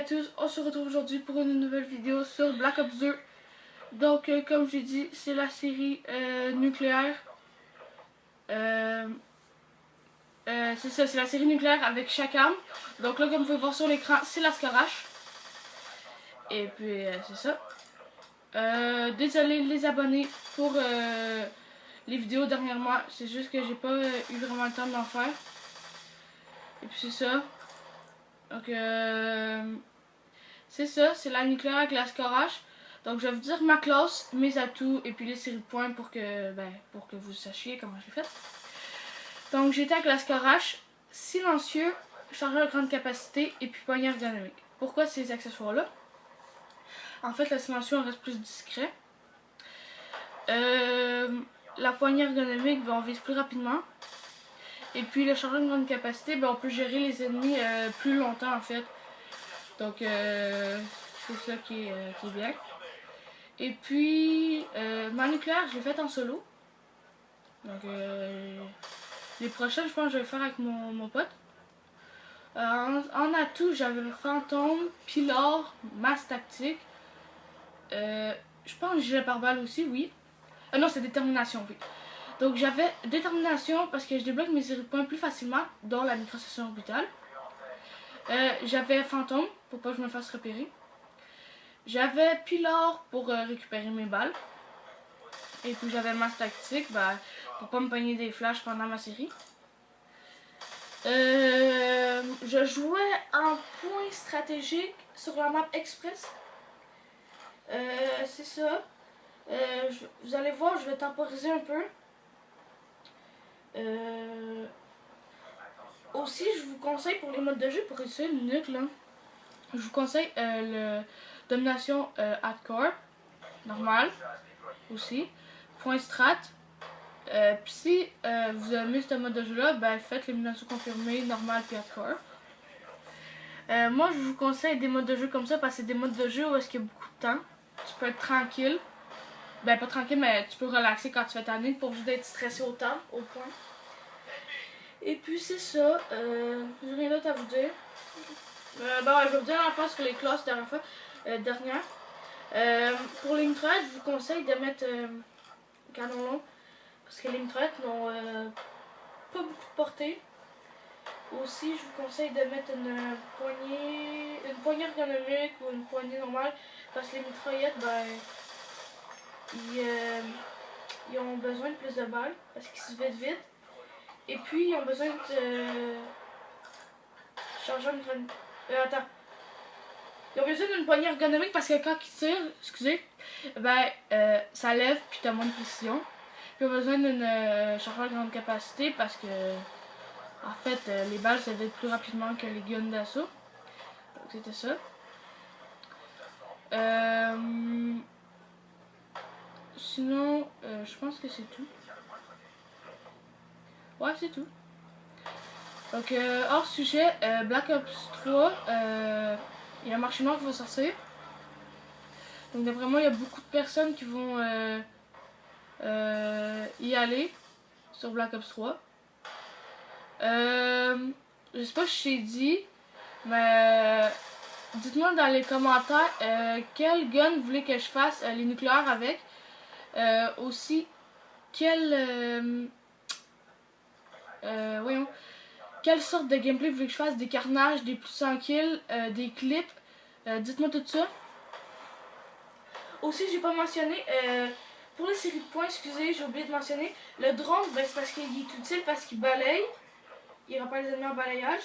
tous, on se retrouve aujourd'hui pour une nouvelle vidéo sur Black Ops 2. Donc comme j'ai dit, c'est la série nucléaire. C'est ça, c'est la série nucléaire avec chaque arme. Donc là, comme vous pouvez voir sur l'écran, c'est la Skarash. Et puis c'est ça. Désolé les abonnés pour les vidéos dernièrement. C'est juste que j'ai pas eu vraiment le temps d'en faire. Et puis c'est ça. Donc c'est ça, c'est la nucléaire avec la Skarash. Donc je vais vous dire ma classe, mes atouts et puis les séries de points pour que vous sachiez comment j'ai fait. Donc j'étais avec la Skarash, silencieux, chargeur à grande capacité et puis poignée ergonomique. Pourquoi ces accessoires-là? En fait, la silencieux reste plus discret. La poignée ergonomique, on vise plus rapidement. Et puis le chargeur de grande capacité, on peut gérer les ennemis plus longtemps en fait. Donc c'est ça qui est bien. Et puis ma nucléaire, je l'ai faite en solo. Donc les prochaines, je pense que je vais le faire avec mon pote. En atout, j'avais le fantôme, Pilar, masse tactique. Je pense que gilet pare-balles aussi, oui. Non, c'est détermination, oui. Donc j'avais détermination parce que je débloque mes séries de points plus facilement dans la microsession orbitale. J'avais fantôme pour pas que je me fasse repérer. J'avais Pilar pour récupérer mes balles. Et puis j'avais masse tactique pour pas me pogner des flashs pendant ma série. Je jouais en point stratégique sur la map Express. C'est ça. Vous allez voir, je vais temporiser un peu. Aussi, je vous conseille pour les modes de jeu, pour essayer une minute là, je vous conseille le domination hardcore, normal, aussi, point strat. Puis si vous aimez ce mode de jeu là, faites l'élimination confirmée, normal puis hardcore. Moi je vous conseille des modes de jeu comme ça parce que c'est des modes de jeu où est-ce qu'il y a beaucoup de temps. Tu peux être tranquille. Pas tranquille, mais tu peux relaxer quand tu fais ta nuit pour juste être stressé autant, au point. Et puis c'est ça, j'ai rien d'autre à vous dire. Je vais vous dire la fois sur les classes dernière. Pour les mitraillettes, je vous conseille de mettre canon long. Parce que les mitraillettes n'ont pas beaucoup de portée. Aussi, je vous conseille de mettre une poignée ergonomique ou une poignée normale. Parce que les mitraillettes, ils ont besoin de plus de balles. Parce qu'ils se vident vite. Et puis, ils ont besoin de charger une grande... attends. Ils ont besoin d'une poignée ergonomique parce que quand ils tirent, excusez, ça lève puis t'as moins de précision. Puis ils ont besoin d'une chargeur de grande capacité parce que, en fait, les balles se vident plus rapidement que les guns d'assaut. Donc c'était ça. Sinon, je pense que c'est tout. Ouais, c'est tout. Donc, hors sujet, Black Ops 3, il y a un marché noir qui va sortir. Donc, d'après moi, il y a beaucoup de personnes qui vont y aller sur Black Ops 3. Je sais pas si je t'ai dit, mais dites-moi dans les commentaires quel gun vous voulez que je fasse les nucléaires avec. Aussi, quelle sorte de gameplay vous voulez que je fasse? Des carnages, des plus 100 kills, des clips. Dites-moi tout ça. Aussi, j'ai pas mentionné, pour les séries de points, excusez, j'ai oublié de mentionner, le drone, c'est parce qu'il est utile parce qu'il balaye. Il repère les ennemis en balayage.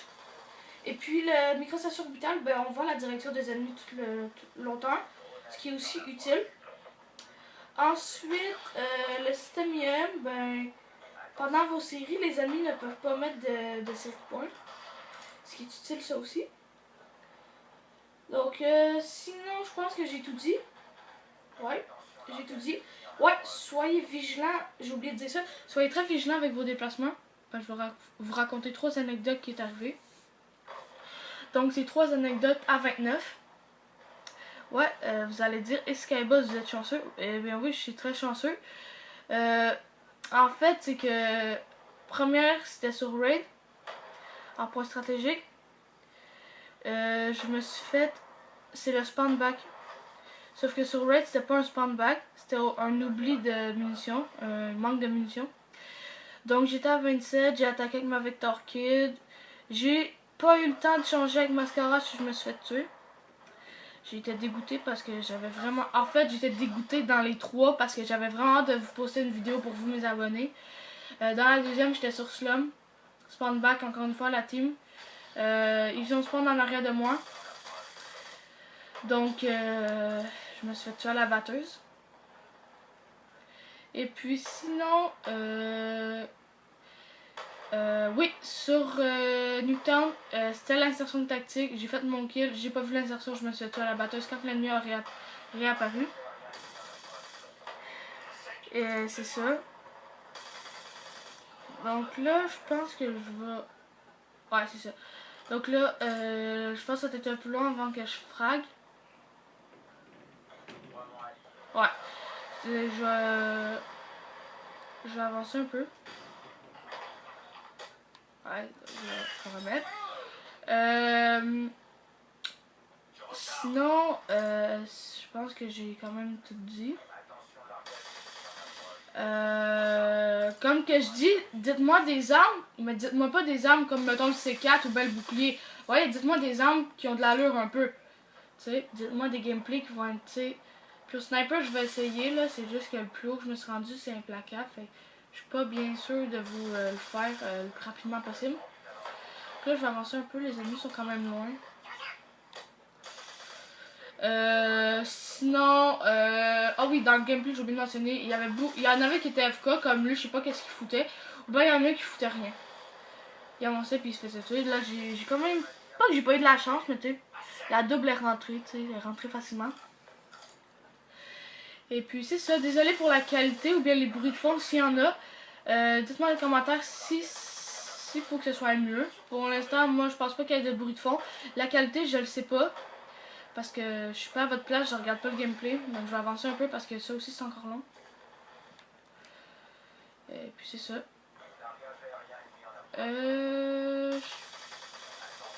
Et puis, le microstation orbitale, on voit la direction des ennemis tout longtemps, ce qui est aussi utile. Ensuite, le système IM, pendant vos séries, les ennemis ne peuvent pas mettre de série de points. Ce qui est utile, ça aussi. Donc, sinon, je pense que j'ai tout dit. Ouais, j'ai tout dit. Ouais, soyez vigilants. J'ai oublié de dire ça. Soyez très vigilants avec vos déplacements. Je vais vous raconter 3 anecdotes qui est arrivées. Donc, c'est 3 anecdotes à 29. Ouais, vous allez dire, Escaboss, vous êtes chanceux? Eh bien oui, je suis très chanceux. En fait, c'est que première, c'était sur Raid, en point stratégique. Je me suis fait c'est le spawn back. Sauf que sur Raid, c'était pas un spawn back, c'était un oubli de munitions, un manque de munitions. Donc j'étais à 27, j'ai attaqué avec ma Vector Kid. J'ai pas eu le temps de changer avec Mascara si je me suis fait tuer. J'ai été dégoûtée parce que j'avais vraiment... En fait, j'étais dégoûtée dans les 3 parce que j'avais vraiment hâte de vous poster une vidéo pour vous, mes abonnés. Dans la deuxième, j'étais sur Slum. Spawn back, encore une fois, la team. Ils ont spawn en arrière de moi. Donc, je me suis fait tuer à la batteuse. Et puis sinon, oui, sur Nuketown, c'était l'insertion tactique. J'ai fait mon kill, j'ai pas vu l'insertion, je me suis fait tuer à la batteuse quand l'ennemi a réapparu. Et c'est ça. Donc là, je pense que je vais... Ouais, c'est ça. Donc là, je pense que ça va être un peu long avant que je frag. Ouais. Je vais avancer un peu. Ouais, je vais remettre. Sinon, je pense que j'ai quand même tout dit. Comme que je dis, dites-moi des armes, mais dites-moi pas des armes comme mettons le C4 ou ben le bouclier. Ouais, dites-moi des armes qui ont de l'allure un peu. Tu sais, dites-moi des gameplays qui vont être, tu sais. Puis au sniper, je vais essayer là, c'est juste que le plus haut que je me suis rendu, c'est implacable. Fait que je suis pas bien sûre de vous le faire le plus rapidement possible. Donc là, je vais avancer un peu, les ennemis sont quand même loin. Sinon, ah oui, dans le gameplay, j'ai oublié de mentionner, il y en avait qui étaient FK, comme lui, je sais pas qu'est-ce qu'il foutait. Ou bien il y en a qui foutaient rien. Il avançait puis il se faisait tuer. Là, j'ai quand même, pas que j'ai pas eu de la chance, mais tu sais, la double est rentrée, tu sais, elle est rentrée facilement. Et puis c'est ça, désolé pour la qualité ou bien les bruits de fond s'il y en a. Dites-moi dans les commentaires s'il faut que ce soit mieux. Pour l'instant, moi je pense pas qu'il y ait de bruit de fond. La qualité, je le sais pas. Parce que je suis pas à votre place, je regarde pas le gameplay. Donc je vais avancer un peu parce que ça aussi c'est encore long. Et puis c'est ça.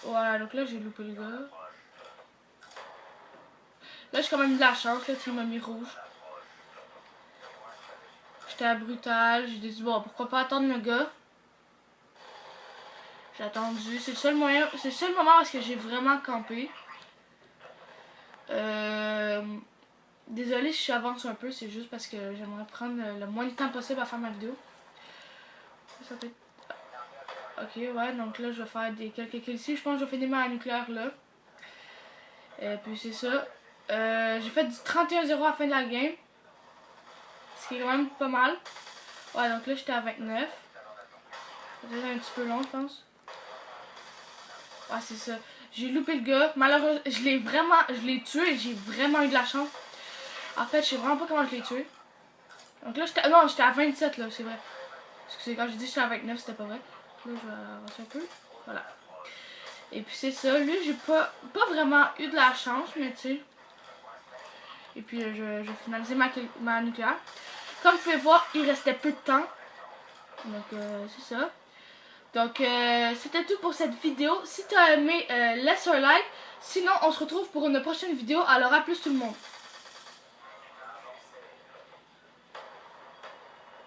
Voilà, donc là j'ai loupé le gars. Là j'ai quand même de la chance, là il m'a mis rouge. J'étais à brutal, j'ai dit bon pourquoi pas attendre le gars. J'ai attendu, c'est le seul moyen, c'est le seul moment où j'ai vraiment campé. Désolée si j'avance un peu, c'est juste parce que j'aimerais prendre le moins de temps possible à faire ma vidéo. Ça peut être... Ok, ouais, donc là je vais faire quelques kills ici. Je pense que je vais finir ma nucléaire là. Et puis c'est ça. J'ai fait du 31-0 à la fin de la game. Ce qui est quand même pas mal. Ouais, donc là j'étais à 29. Peut-être un petit peu long, je pense. Ouais, c'est ça. J'ai loupé le gars. Malheureusement, je l'ai tué et j'ai vraiment eu de la chance. En fait, je sais vraiment pas comment je l'ai tué. Donc là, j'étais à 27 là, c'est vrai. Excusez, quand j'ai dit que j'étais à 29, c'était pas vrai. Là, je vais avancer un peu. Voilà. Et puis c'est ça. Lui, j'ai pas vraiment eu de la chance, mais tu sais. Et puis je vais finaliser ma nucléaire. Comme vous pouvez voir, il restait peu de temps. Donc c'est ça. Donc c'était tout pour cette vidéo. Si tu as aimé, laisse un like. Sinon, on se retrouve pour une prochaine vidéo. Alors à plus tout le monde.